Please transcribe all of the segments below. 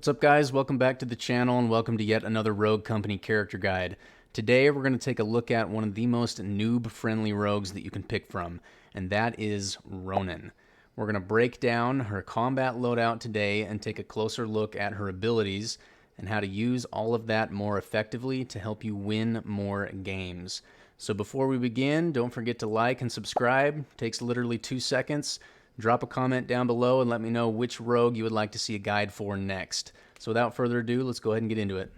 What's up guys, welcome back to the channel and welcome to yet another Rogue Company character guide. Today we're going to take a look at one of the most noob-friendly rogues that you can pick from, and that is Ronin. We're going to break down her combat loadout today and take a closer look at her abilities and how to use all of that more effectively to help you win more games. So before we begin, don't forget to like and subscribe. It takes literally 2 seconds. Drop a comment down below and let me know which rogue you would like to see a guide for next. So without further ado, let's go ahead and get into it.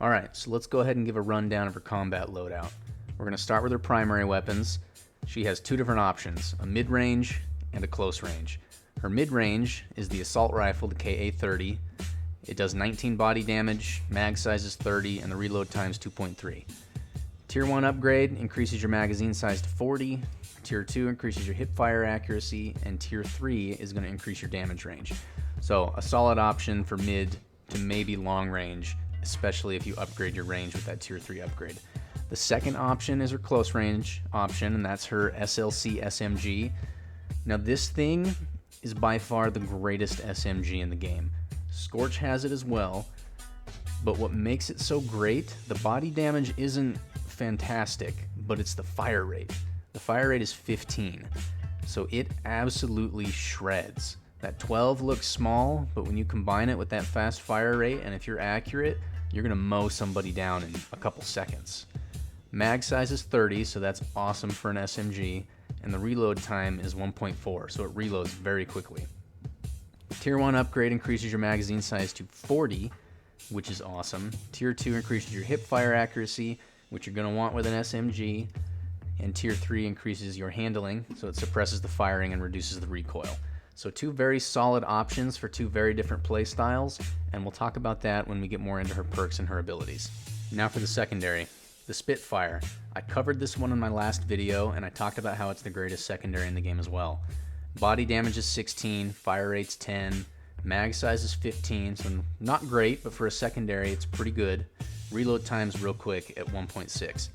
Alright, so let's go ahead and give a rundown of her combat loadout. We're going to start with her primary weapons. She has two different options, a mid-range and a close range. Her mid-range is the assault rifle, the KA-30. It does 19 body damage, mag size is 30, and the reload time is 2.3. Tier 1 upgrade increases your magazine size to 40. Tier 2 increases your hip fire accuracy, and Tier 3 is going to increase your damage range. So a solid option for mid to maybe long range, especially if you upgrade your range with that Tier 3 upgrade. The second option is her close range option, and that's her SLC SMG. Now this thing is by far the greatest SMG in the game. Scorch has it as well, but what makes it so great, the body damage isn't fantastic, but it's the fire rate. The fire rate is 15, so it absolutely shreds. That 12 looks small, but when you combine it with that fast fire rate, and if you're accurate, you're gonna mow somebody down in a couple seconds. Mag size is 30, so that's awesome for an SMG, and the reload time is 1.4, so it reloads very quickly. Tier 1 upgrade increases your magazine size to 40, which is awesome. Tier 2 increases your hip fire accuracy, which you're gonna want with an SMG. And Tier 3 increases your handling, so it suppresses the firing and reduces the recoil. So two very solid options for two very different play styles, and we'll talk about that when we get more into her perks and her abilities. Now for the secondary, the Spitfire. I covered this one in my last video, and I talked about how it's the greatest secondary in the game as well. Body damage is 16, fire rate's 10, mag size is 15, so not great, but for a secondary it's pretty good. Reload time's real quick at 1.6.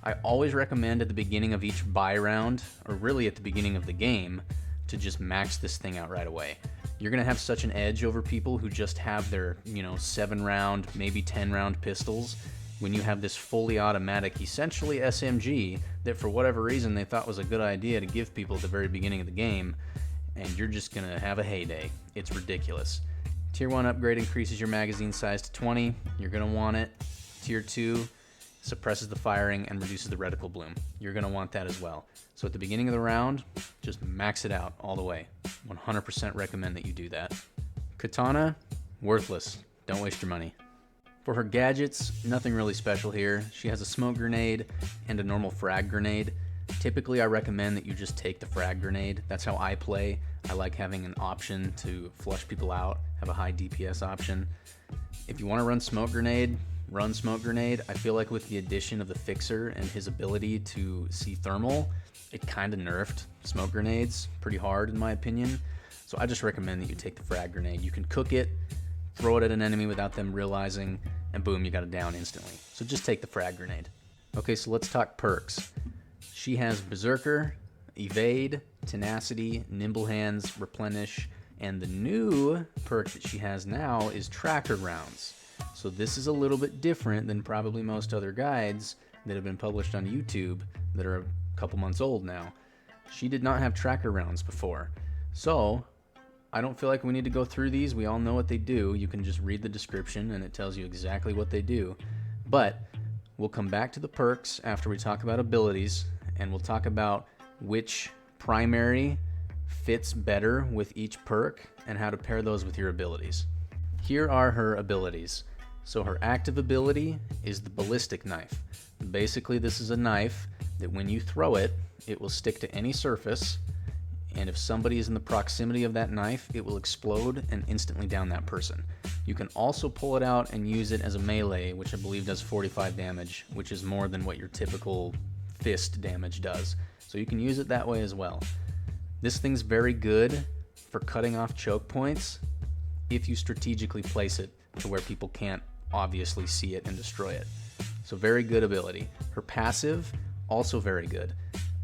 I always recommend at the beginning of each buy round, or really at the beginning of the game, to just max this thing out right away. You're going to have such an edge over people who just have their, 7-round, maybe 10-round pistols, when you have this fully automatic, essentially SMG, that for whatever reason they thought was a good idea to give people at the very beginning of the game, and you're just going to have a heyday. It's ridiculous. Tier 1 upgrade increases your magazine size to 20. You're going to want it. Tier 2 suppresses the firing and reduces the reticle bloom. You're going to want that as well. So at the beginning of the round, just max it out all the way. 100% recommend that you do that. Katana, worthless. Don't waste your money. For her gadgets, nothing really special here. She has a smoke grenade and a normal frag grenade. Typically, I recommend that you just take the frag grenade. That's how I play. I like having an option to flush people out, have a high DPS option. If you want to run smoke grenade, run smoke grenade. I feel like with the addition of the fixer and his ability to see thermal, it kind of nerfed smoke grenades pretty hard in my opinion. So I just recommend that you take the frag grenade. You can cook it, throw it at an enemy without them realizing, and boom, you got it down instantly. So just take the frag grenade. Okay, so let's talk perks. She has Berserker, Evade, Tenacity, Nimble Hands, Replenish, and the new perk that she has now is Tracker Rounds. So this is a little bit different than probably most other guides that have been published on YouTube that are a couple months old now. She did not have tracker rounds before. So I don't feel like we need to go through these. We all know what they do. You can just read the description and it tells you exactly what they do. But we'll come back to the perks after we talk about abilities, and we'll talk about which primary fits better with each perk and how to pair those with your abilities. Here are her abilities. So her active ability is the ballistic knife. Basically, this is a knife that when you throw it, it will stick to any surface, and if somebody is in the proximity of that knife, it will explode and instantly down that person. You can also pull it out and use it as a melee, which I believe does 45 damage, which is more than what your typical fist damage does. So you can use it that way as well. This thing's very good for cutting off choke points if you strategically place it to where people can't obviously see it and destroy it. So very good ability. Her passive, also very good.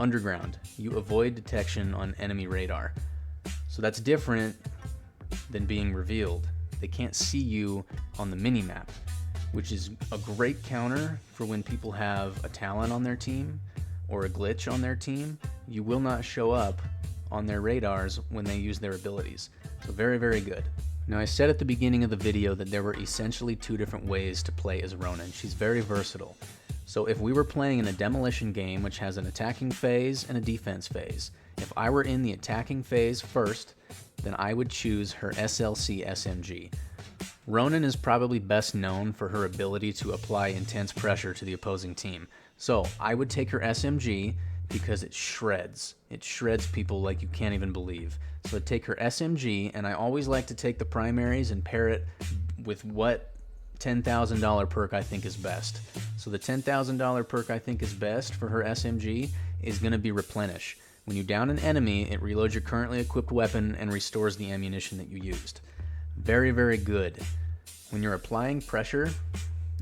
Underground, you avoid detection on enemy radar. So that's different than being revealed. They can't see you on the mini-map, which is a great counter for when people have a talent on their team or a glitch on their team. You will not show up on their radars when they use their abilities. So very, very good. Now, I said at the beginning of the video that there were essentially two different ways to play as Ronin. She's very versatile. So if we were playing in a demolition game, which has an attacking phase and a defense phase, if I were in the attacking phase first, then I would choose her SLC SMG. Ronin is probably best known for her ability to apply intense pressure to the opposing team. So I would take her SMG because it shreds. It shreds people like you can't even believe. So I'd take her SMG, and I always like to take the primaries and pair it with what $10,000 perk I think is best. So the $10,000 perk I think is best for her SMG is going to be Replenish. When you down an enemy, it reloads your currently equipped weapon and restores the ammunition that you used. Very, very good. When you're applying pressure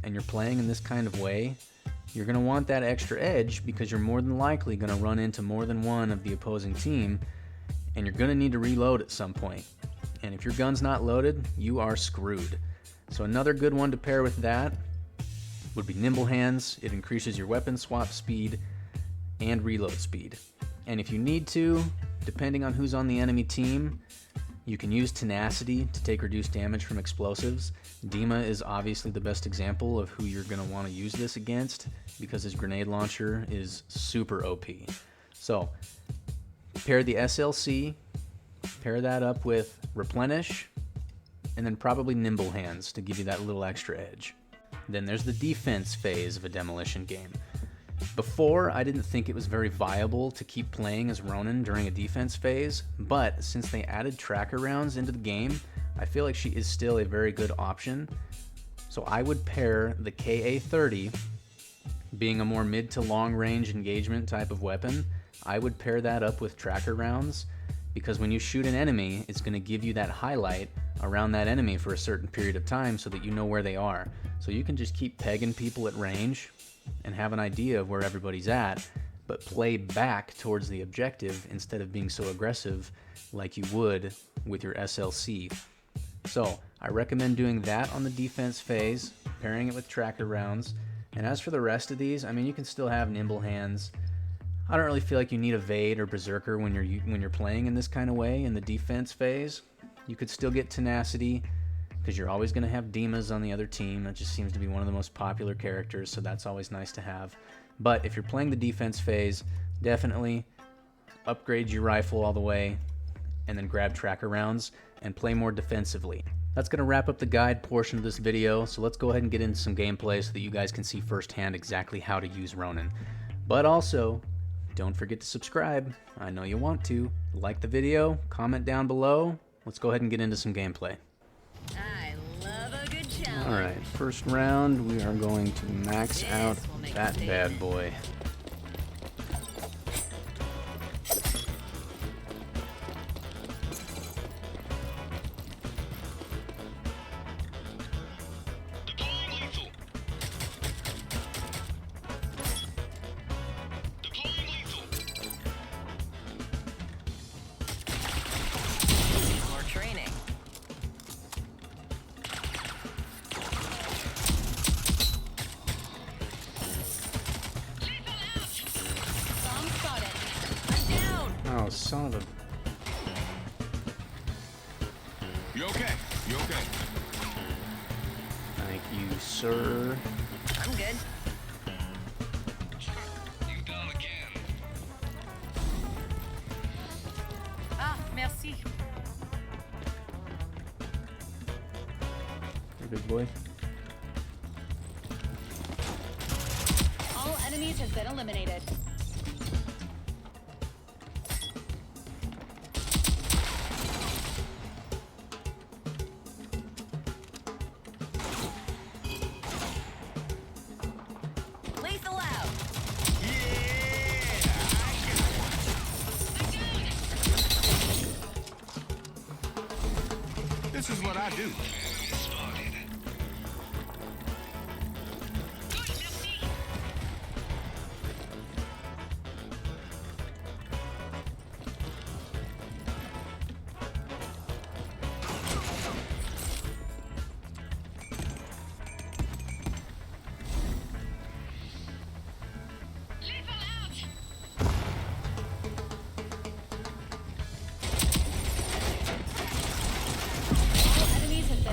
and you're playing in this kind of way, you're going to want that extra edge because you're more than likely going to run into more than one of the opposing team, and you're going to need to reload at some point. And if your gun's not loaded, you are screwed. So another good one to pair with that would be Nimble Hands. It increases your weapon swap speed and reload speed. And if you need to, depending on who's on the enemy team, you can use Tenacity to take reduced damage from explosives. Dima is obviously the best example of who you're going to want to use this against because his grenade launcher is super OP. So pair the SLC, pair that up with Replenish, and then probably Nimble Hands to give you that little extra edge. Then there's the defense phase of a demolition game. Before, I didn't think it was very viable to keep playing as Ronin during a defense phase, but since they added tracker rounds into the game, I feel like she is still a very good option. So I would pair the KA-30, being a more mid to long range engagement type of weapon, I would pair that up with tracker rounds, because when you shoot an enemy, it's going to give you that highlight around that enemy for a certain period of time so that you know where they are. So you can just keep pegging people at range and have an idea of where everybody's at, but play back towards the objective instead of being so aggressive like you would with your SLC. So I recommend doing that on the defense phase, pairing it with tracker rounds. And as for the rest of these, I mean, you can still have Nimble Hands. I don't really feel like you need Evade or Berserker when you're playing in this kind of way in the defense phase. You could still get Tenacity, because you're always going to have Dimas on the other team. That just seems to be one of the most popular characters, so that's always nice to have. But if you're playing the defense phase, definitely upgrade your rifle all the way, and then grab tracker rounds and play more defensively. That's going to wrap up the guide portion of this video, so let's go ahead and get into some gameplay so that you guys can see firsthand exactly how to use Ronin. But also, don't forget to subscribe. I know you want to. Like the video, comment down below. Let's go ahead and get into some gameplay. I love a good challenge. Alright, first round, we are going to max out that bad boy. More training. Bomb spotted. I'm down. Oh, son of a... You okay? You okay? Thank you, sir. I'm good. You down again? Ah, merci. Hey, big boy. All enemies have been eliminated. Lethal out. This is what I do.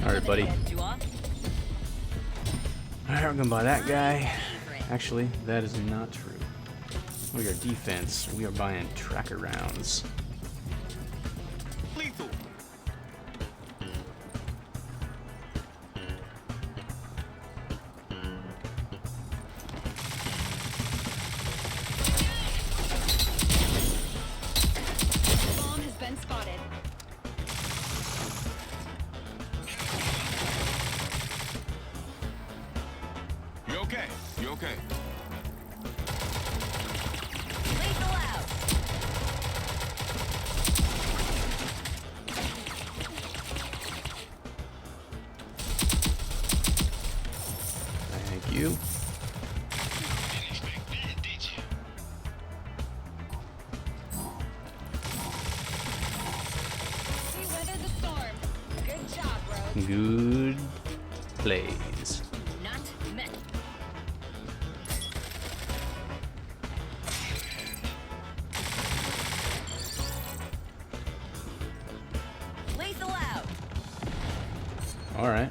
Alright, buddy. eliminated. Tu vois? Alright, we're gonna buy that guy. Actually, that is not true. We are defense. We are buying tracker rounds. Lethal. Bomb has been spotted. You okay? You okay? Lethal out. Thank you. We weathered the storm. Good job, Rogue. Good plays. Not met. Lethal out. Alright.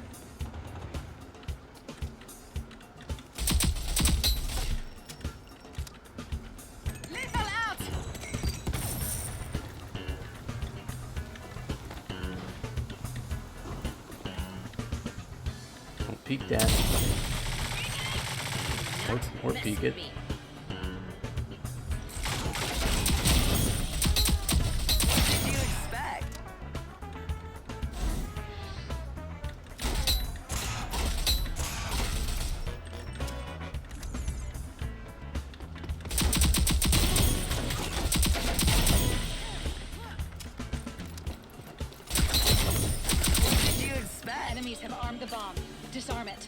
Lethal out. Don't peek that. Or Mess peek with it. me. What did you expect? What did you expect? Enemies have armed the bomb. Disarm it.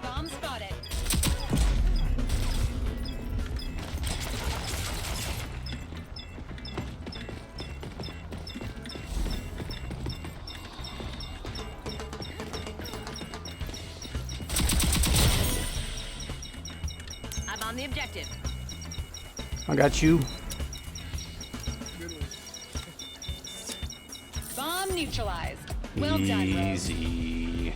Bomb spotted. I'm on the objective. I got you. Bomb neutralized. Well done, Rogue. Easy.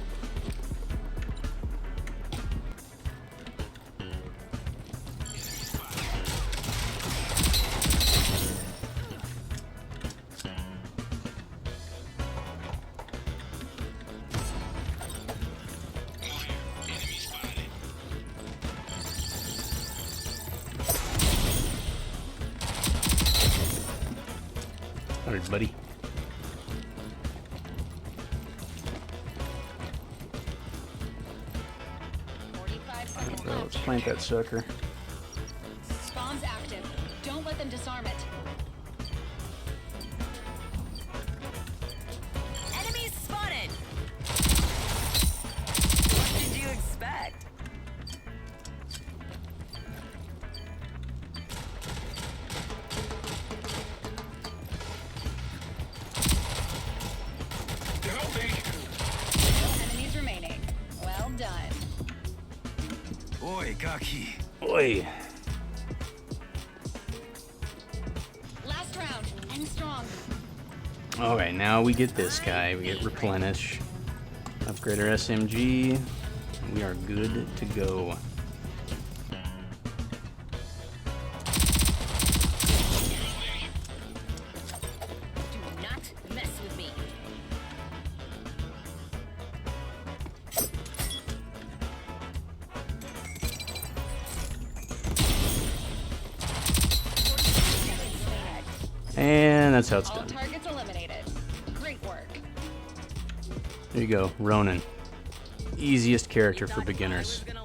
Alright, buddy. Well, let's plant that sucker. Bomb's active. Don't let them disarm it. Enemies spotted. What did you expect? Help me. No enemies remaining. Well done. Oi, Gaki. Oi. Last round. End strong. Alright, now we get this guy. We get Replenish. Upgrade our SMG. We are good to go. Do not mess with me. And that's how it's All done. targets eliminated. Great work. There you go, Ronin. Easiest character for Thought I beginners. was gonna